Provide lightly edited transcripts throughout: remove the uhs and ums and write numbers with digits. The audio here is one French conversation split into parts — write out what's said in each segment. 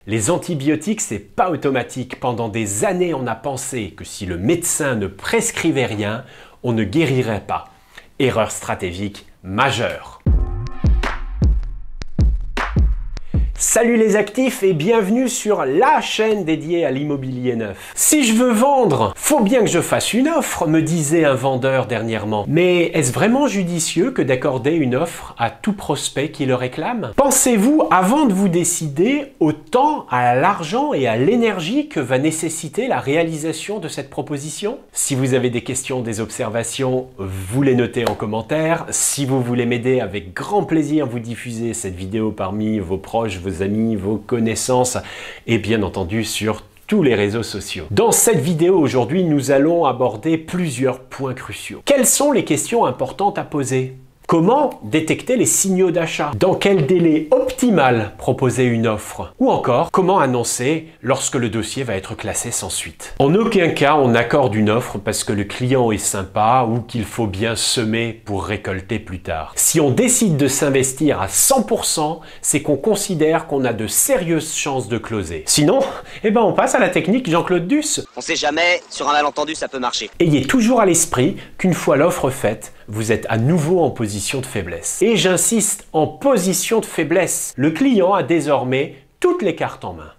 Les antibiotiques, c'est pas automatique. Pendant des années, on a pensé que si le médecin ne prescrivait rien, on ne guérirait pas. Erreur stratégique majeure. Salut les actifs et bienvenue sur la chaîne dédiée à l'immobilier neuf. Si je veux vendre, faut bien que je fasse une offre, me disait un vendeur dernièrement. Mais est-ce vraiment judicieux que d'accorder une offre à tout prospect qui le réclame? Pensez-vous, avant de vous décider, au temps, à l'argent et à l'énergie que va nécessiter la réalisation de cette proposition? Si vous avez des questions, des observations, vous les notez en commentaire. Si vous voulez m'aider, avec grand plaisir, vous diffusez cette vidéo parmi vos proches, vos amis, vos connaissances et bien entendu sur tous les réseaux sociaux. Dans cette vidéo aujourd'hui, nous allons aborder plusieurs points cruciaux. Quelles sont les questions importantes à poser? Comment détecter les signaux d'achat? Dans quel délai optimal proposer une offre? Ou encore, comment annoncer lorsque le dossier va être classé sans suite? En aucun cas, on accorde une offre parce que le client est sympa ou qu'il faut bien semer pour récolter plus tard. Si on décide de s'investir à 100%, c'est qu'on considère qu'on a de sérieuses chances de closer. Sinon, on passe à la technique Jean-Claude Duss. On sait jamais, sur un malentendu, ça peut marcher. Ayez toujours à l'esprit qu'une fois l'offre faite, vous êtes à nouveau en position de faiblesse. Et j'insiste, en position de faiblesse. Le client a désormais toutes les cartes en main.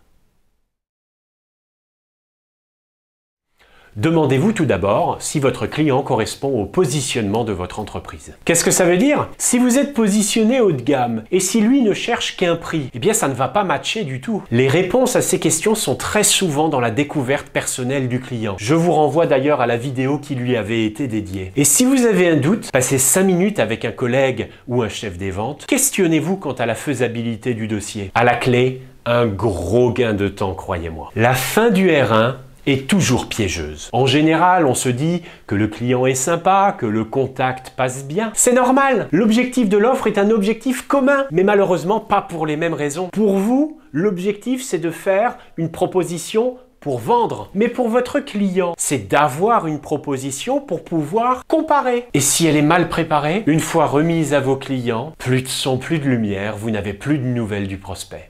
Demandez-vous tout d'abord si votre client correspond au positionnement de votre entreprise. Qu'est-ce que ça veut dire? Si vous êtes positionné haut de gamme et si lui ne cherche qu'un prix, ça ne va pas matcher du tout. Les réponses à ces questions sont très souvent dans la découverte personnelle du client. Je vous renvoie d'ailleurs à la vidéo qui lui avait été dédiée. Et si vous avez un doute, passez 5 minutes avec un collègue ou un chef des ventes. Questionnez-vous quant à la faisabilité du dossier. À la clé, un gros gain de temps, croyez-moi. La fin du R1 est toujours piégeuse. En général, on se dit que le client est sympa, que le contact passe bien. C'est normal. L'objectif de l'offre est un objectif commun, mais malheureusement pas pour les mêmes raisons. Pour vous, l'objectif c'est de faire une proposition pour vendre. Mais pour votre client, c'est d'avoir une proposition pour pouvoir comparer. Et si elle est mal préparée, une fois remise à vos clients, plus de son, plus de lumière, vous n'avez plus de nouvelles du prospect.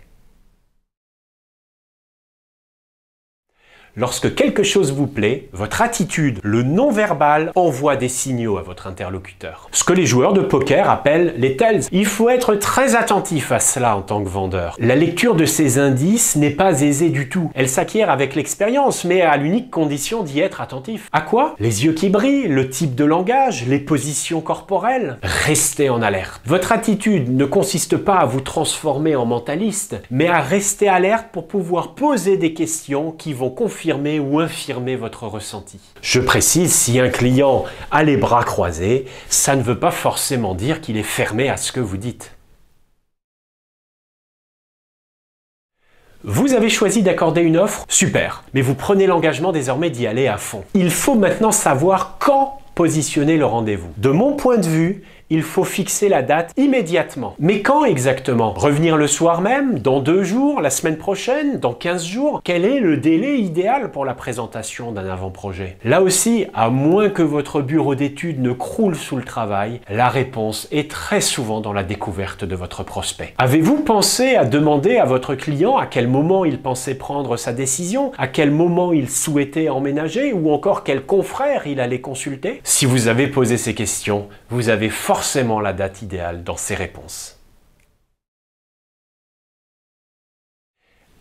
Lorsque quelque chose vous plaît, votre attitude, le non-verbal, envoie des signaux à votre interlocuteur. Ce que les joueurs de poker appellent les tells. Il faut être très attentif à cela en tant que vendeur. La lecture de ces indices n'est pas aisée du tout. Elle s'acquiert avec l'expérience, mais à l'unique condition d'y être attentif. À quoi? Les yeux qui brillent, le type de langage, les positions corporelles. Restez en alerte. Votre attitude ne consiste pas à vous transformer en mentaliste, mais à rester alerte pour pouvoir poser des questions qui vont confirmer ou infirmer votre ressenti. Je précise, si un client a les bras croisés, ça ne veut pas forcément dire qu'il est fermé à ce que vous dites. Vous avez choisi d'accorder une offre? Super, mais vous prenez l'engagement désormais d'y aller à fond. Il faut maintenant savoir quand positionner le rendez-vous. De mon point de vue, il faut fixer la date immédiatement. Mais quand exactement? Revenir le soir même? Dans 2 jours? La semaine prochaine? Dans 15 jours? Quel est le délai idéal pour la présentation d'un avant-projet? Là aussi, à moins que votre bureau d'études ne croule sous le travail, la réponse est très souvent dans la découverte de votre prospect. Avez-vous pensé à demander à votre client à quel moment il pensait prendre sa décision? À quel moment il souhaitait emménager? Ou encore quel confrère il allait consulter? Si vous avez posé ces questions, vous avez forcément la date idéale dans ces réponses.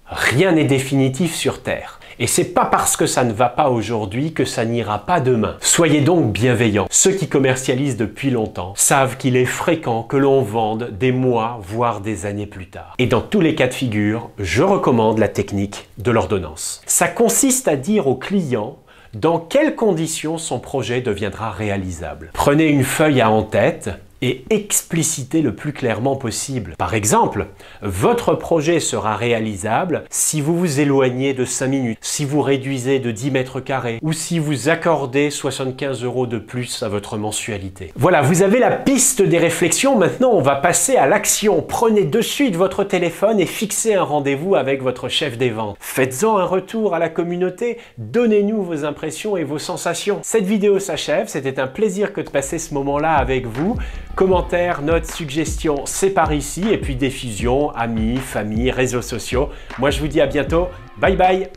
Rien n'est définitif sur Terre. Et c'est pas parce que ça ne va pas aujourd'hui que ça n'ira pas demain. Soyez donc bienveillants. Ceux qui commercialisent depuis longtemps savent qu'il est fréquent que l'on vende des mois, voire des années plus tard. Et dans tous les cas de figure, je recommande la technique de l'ordonnance. Ça consiste à dire au client dans quelles conditions son projet deviendra réalisable. Prenez une feuille à en-tête et explicitez le plus clairement possible. Par exemple, votre projet sera réalisable si vous vous éloignez de 5 minutes, si vous réduisez de 10 mètres carrés ou si vous accordez 75 € de plus à votre mensualité. Voilà, vous avez la piste des réflexions. Maintenant, on va passer à l'action. Prenez de suite votre téléphone et fixez un rendez-vous avec votre chef des ventes. Faites-en un retour à la communauté. Donnez-nous vos impressions et vos sensations. Cette vidéo s'achève. C'était un plaisir que de passer ce moment-là avec vous. Commentaires, notes, suggestions, c'est par ici. Et puis diffusion, amis, famille, réseaux sociaux. Moi je vous dis à bientôt. Bye bye.